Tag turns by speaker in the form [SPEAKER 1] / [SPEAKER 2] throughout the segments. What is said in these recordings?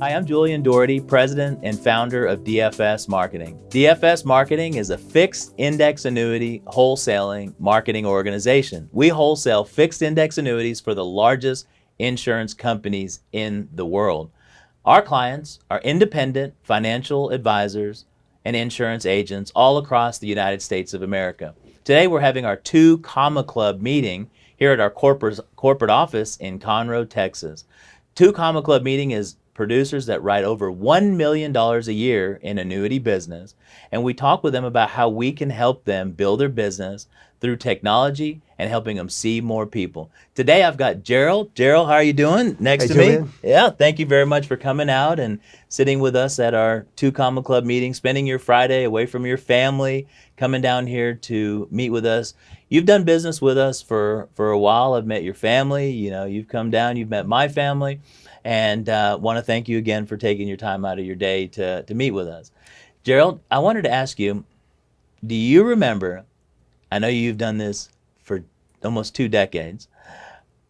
[SPEAKER 1] Hi, I'm Julian Dougharty, President and Founder of DFS Marketing. DFS Marketing is a fixed index annuity wholesaling marketing organization. We wholesale fixed index annuities for the largest insurance companies in the world. Our clients are independent financial advisors and insurance agents all across the United States of America. Today we're having our 2 Comma Club meeting here at our corporate office in Conroe, Texas. 2 Comma Club meeting is producers that write over $1 million a year in annuity business, and we talk with them about how we can help them build their business through technology and helping them see more people. Today I've got Gerald. Gerald, how are you doing? Next to
[SPEAKER 2] Julian.
[SPEAKER 1] me. Yeah, thank you very much for coming out and sitting with us at our 2 Comma Club meeting, spending your Friday away from your family, coming down here to meet with us. You've done business with us for a while. I've met your family. You've come down, you've met my family. And want to thank you again for taking your time out of your day to meet with us. Gerald, I wanted to ask you, do you remember, I know you've done this for almost 2 decades,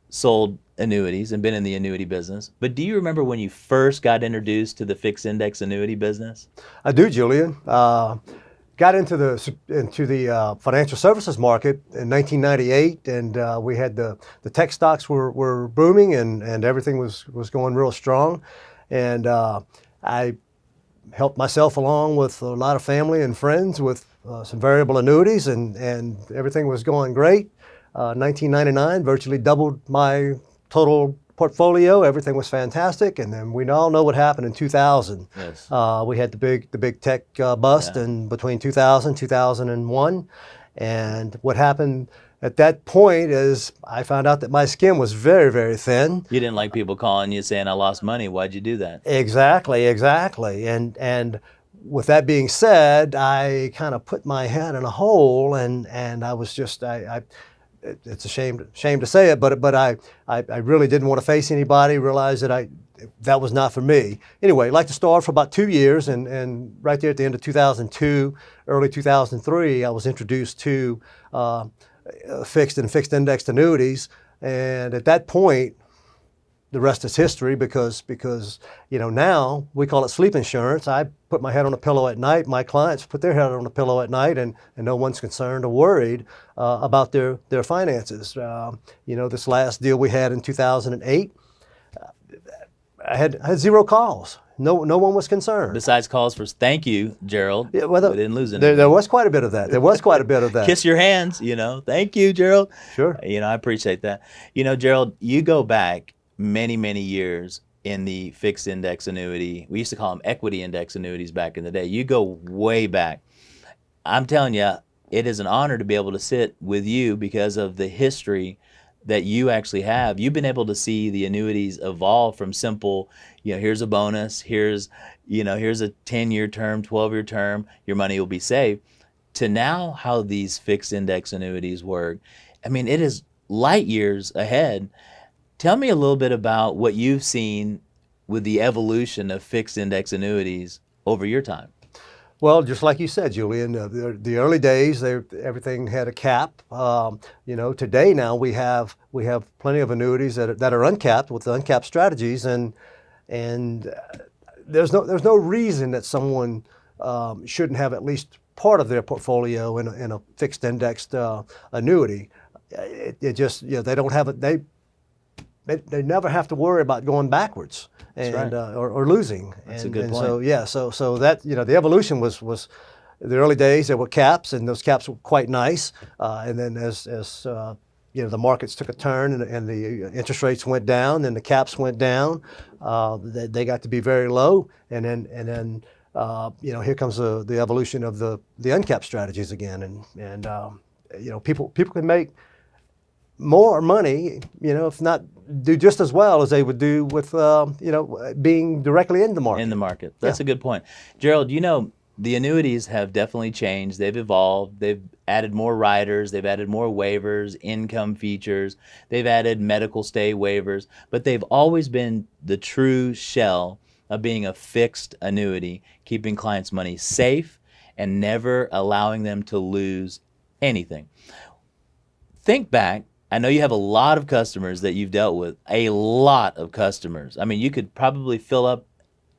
[SPEAKER 1] sold annuities and been in the annuity business, but do you remember when you first got introduced to the fixed index annuity business?
[SPEAKER 2] I do, Julian. Got into the financial services market in 1998, and we had the tech stocks were booming, and everything was going real strong. And I helped myself along with a lot of family and friends with some variable annuities, and everything was going great. 1999 virtually doubled my total portfolio. Everything was fantastic, and then we all know what happened in 2000.
[SPEAKER 1] Yes.
[SPEAKER 2] We had the big tech bust in between 2000 2001, and what happened at that point is I found out that my skin was very, very thin.
[SPEAKER 1] You didn't like people calling you saying, I lost money. Why'd you do that?
[SPEAKER 2] Exactly. And with that being said, I kind of put my head in a hole, and I was just, it's a shame to say it, but I really didn't want to face anybody, realized that that was not for me. Anyway, like the store for about 2 years, and right there at the end of 2002, early 2003, I was introduced to fixed indexed annuities, and at that point, the rest is history because now we call it sleep insurance. I put my head on a pillow at night. My clients put their head on a pillow at night, and no one's concerned or worried about their finances. This last deal we had in 2008, I had 0 calls. No one was concerned.
[SPEAKER 1] Besides calls for thank you, Gerald.
[SPEAKER 2] Yeah, well,
[SPEAKER 1] we didn't lose anything.
[SPEAKER 2] There was quite a bit of that.
[SPEAKER 1] Kiss your hands, Thank you, Gerald.
[SPEAKER 2] Sure.
[SPEAKER 1] I appreciate that. Gerald, you go back many, many years in the fixed index annuity. We used to call them equity index annuities back in the day. You go way back. I'm telling you, it is an honor to be able to sit with you because of the history that you actually have. You've been able to see the annuities evolve from simple, here's a bonus, here's a 10-year term, 12-year term, your money will be saved, to now how these fixed index annuities work. I mean, it is light years ahead. Tell me a little bit about what you've seen with the evolution of fixed index annuities over your time.
[SPEAKER 2] Well, just like you said, Julian, the early days, everything had a cap. Today now we have plenty of annuities that are uncapped with uncapped strategies, and there's no reason that someone shouldn't have at least part of their portfolio in a fixed indexed annuity. It just they don't have it. They never have to worry about going backwards and
[SPEAKER 1] right.
[SPEAKER 2] or losing.
[SPEAKER 1] That's a good point.
[SPEAKER 2] So that the evolution was the early days. There were caps, and those caps were quite nice. And then as the markets took a turn and the interest rates went down and the caps went down, they got to be very low. And then here comes the evolution of the uncapped strategies again. And people can make more money, if not do just as well as they would do with, being directly in the market.
[SPEAKER 1] In the market. That's a good point. Gerald, the annuities have definitely changed. They've evolved. They've added more riders. They've added more waivers, income features. They've added medical stay waivers. But they've always been the true shell of being a fixed annuity, keeping clients' money safe and never allowing them to lose anything. Think back. I know you have a lot of customers that you've dealt with, a lot of customers. I mean, you could probably fill up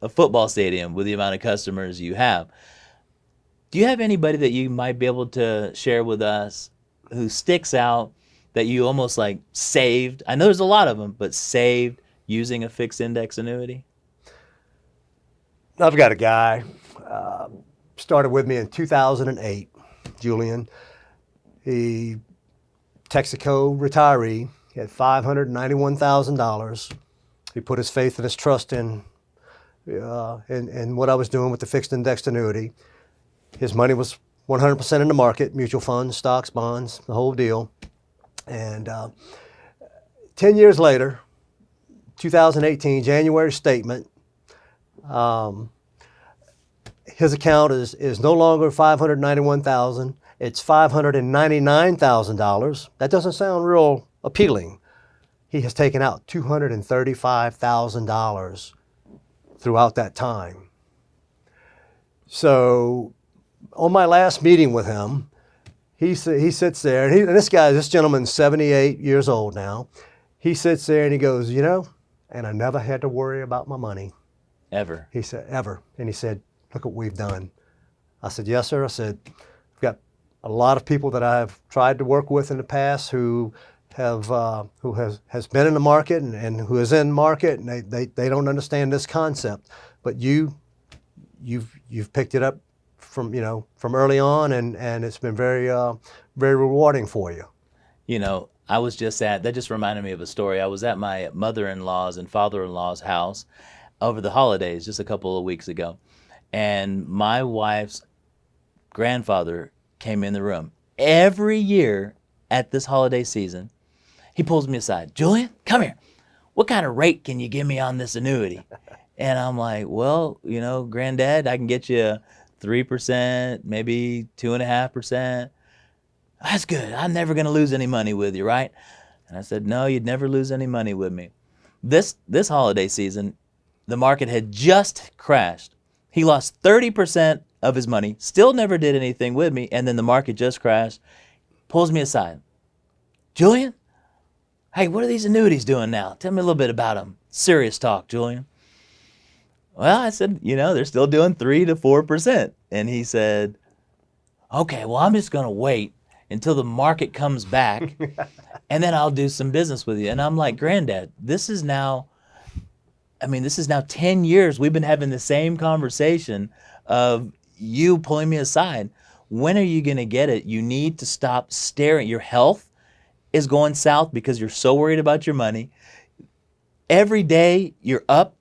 [SPEAKER 1] a football stadium with the amount of customers you have. Do you have anybody that you might be able to share with us who sticks out that you almost like saved? I know there's a lot of them, but saved using a fixed index annuity?
[SPEAKER 2] I've got a guy, started with me in 2008, Julian. He, Texaco retiree, he had $591,000. He put his faith and his trust in what I was doing with the fixed indexed annuity. His money was 100% in the market, mutual funds, stocks, bonds, the whole deal. And 10 years later, 2018, January statement, his account is no longer $591,000. It's $599,000. That doesn't sound real appealing. He has taken out $235,000 throughout that time. So on my last meeting with him, he sits there, and this gentleman's 78 years old now. He sits there and he goes, and I never had to worry about my money.
[SPEAKER 1] Ever.
[SPEAKER 2] He said, ever. And he said, look what we've done. I said, yes, sir. I said, I've got a lot of people that I've tried to work with in the past who has been in the market and who is in market, and they don't understand this concept. But you've picked it up from early on, and it's been very very rewarding for you.
[SPEAKER 1] I was that just reminded me of a story. I was at my mother-in-law's and father-in-law's house over the holidays just a couple of weeks ago. And my wife's grandfather came in the room. Every year at this holiday season, he pulls me aside. Julian, come here. What kind of rate can you give me on this annuity? And I'm like, well, Granddad, I can get you 3%, maybe 2.5%. That's good. I'm never going to lose any money with you, right? And I said, no, you'd never lose any money with me. This holiday season, the market had just crashed. He lost 30% of his money, still never did anything with me, and then the market just crashed. Pulls me aside. Julian, hey, what are these annuities doing now? Tell me a little bit about them. Serious talk, Julian. Well, I said, they're still doing 3 to 4%. And he said, okay, well, I'm just going to wait until the market comes back, and then I'll do some business with you. And I'm like, Granddad, this is now 10 years we've been having the same conversation of you pulling me aside. When are you going to get it? You need to stop staring. Your health is going south because you're so worried about your money. Every day you're up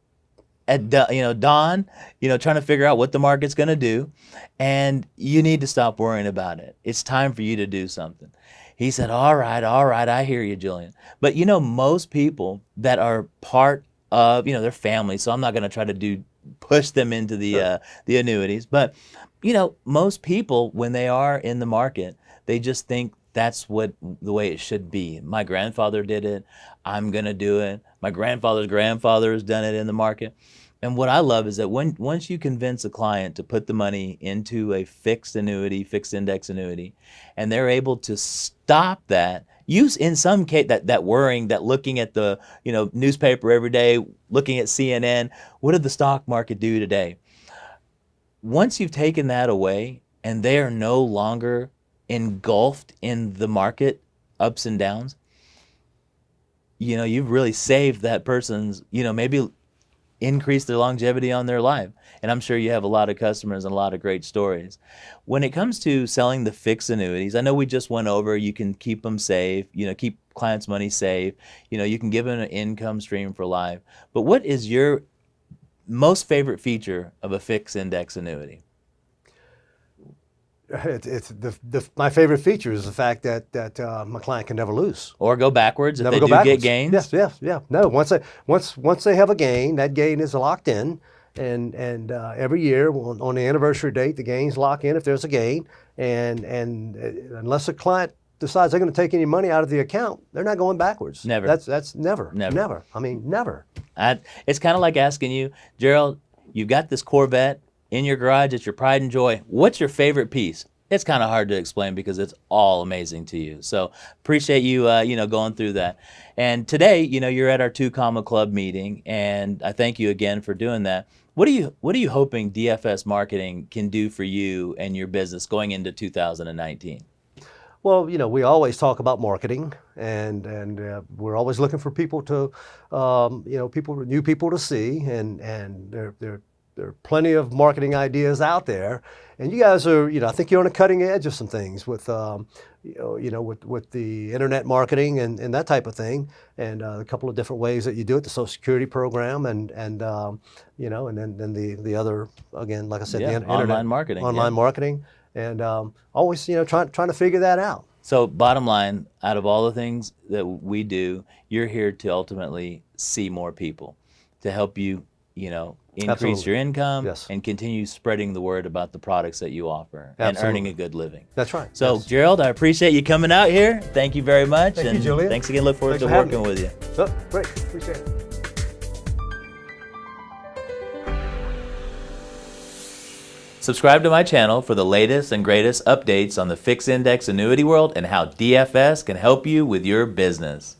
[SPEAKER 1] at dawn, trying to figure out what the market's going to do, and you need to stop worrying about it. It's time for you to do something. He said, all right, I hear you, Julian. But most people that are part of, their family, so I'm not going to try to push them into the annuities, but most people, when they are in the market, they just think that's the way it should be. My grandfather did it. I'm going to do it. My grandfather's grandfather has done it in the market. And what I love is that once you convince a client to put the money into a fixed annuity, fixed index annuity, and they're able to stop that, use in some case that worrying, that looking at the newspaper every day, looking at CNN, what did the stock market do today? Once you've taken that away and they are no longer engulfed in the market ups and downs, you've really saved that person's, maybe increase their longevity on their life. And I'm sure you have a lot of customers and a lot of great stories. When it comes to selling the fixed annuities, I know we just went over, you can keep them safe, keep clients' money safe, you can give them an income stream for life. But what is your most favorite feature of a fixed index annuity?
[SPEAKER 2] My favorite feature is the fact that my client can never lose
[SPEAKER 1] or go backwards if
[SPEAKER 2] never
[SPEAKER 1] they
[SPEAKER 2] go
[SPEAKER 1] do
[SPEAKER 2] backwards.
[SPEAKER 1] get gains.
[SPEAKER 2] Yes. No, once they have a gain, that gain is locked in, and every year on the anniversary date, the gains lock in if there's a gain, and unless a client decides they're going to take any money out of the account, they're not going backwards.
[SPEAKER 1] Never.
[SPEAKER 2] That's never. I mean, never.
[SPEAKER 1] It's kind of like asking you, Gerald, you've got this Corvette in your garage, it's your pride and joy. What's your favorite piece? It's kind of hard to explain because it's all amazing to you. So appreciate you, going through that. And today, you're at our 2 Comma Club meeting, and I thank you again for doing that. What are you hoping DFS Marketing can do for you and your business going into 2019?
[SPEAKER 2] Well, we always talk about marketing, and we're always looking for people to, new people to see, and there are plenty of marketing ideas out there, and you guys are, I think you're on the cutting edge of some things with, with the internet marketing and that type of thing, and a couple of different ways that you do it, the Social Security program, and then the other, again, like I said, the
[SPEAKER 1] online marketing,
[SPEAKER 2] marketing. And always, trying to figure that out.
[SPEAKER 1] So bottom line, out of all the things that we do, you're here to ultimately see more people, to help you, increase
[SPEAKER 2] Absolutely.
[SPEAKER 1] your income,
[SPEAKER 2] Yes.
[SPEAKER 1] and continue spreading the word about the products that you offer and
[SPEAKER 2] Absolutely.
[SPEAKER 1] earning a good living.
[SPEAKER 2] That's right.
[SPEAKER 1] So
[SPEAKER 2] Yes.
[SPEAKER 1] Gerald, I appreciate you coming out here. Thank you very much.
[SPEAKER 2] Thank you,
[SPEAKER 1] and
[SPEAKER 2] Julian.
[SPEAKER 1] thanks again. Look forward
[SPEAKER 2] Thanks
[SPEAKER 1] to
[SPEAKER 2] for having
[SPEAKER 1] working
[SPEAKER 2] me.
[SPEAKER 1] with you.
[SPEAKER 2] Oh, great. Appreciate it.
[SPEAKER 1] Subscribe to my channel for the latest and greatest updates on the fixed index annuity world and how DFS can help you with your business.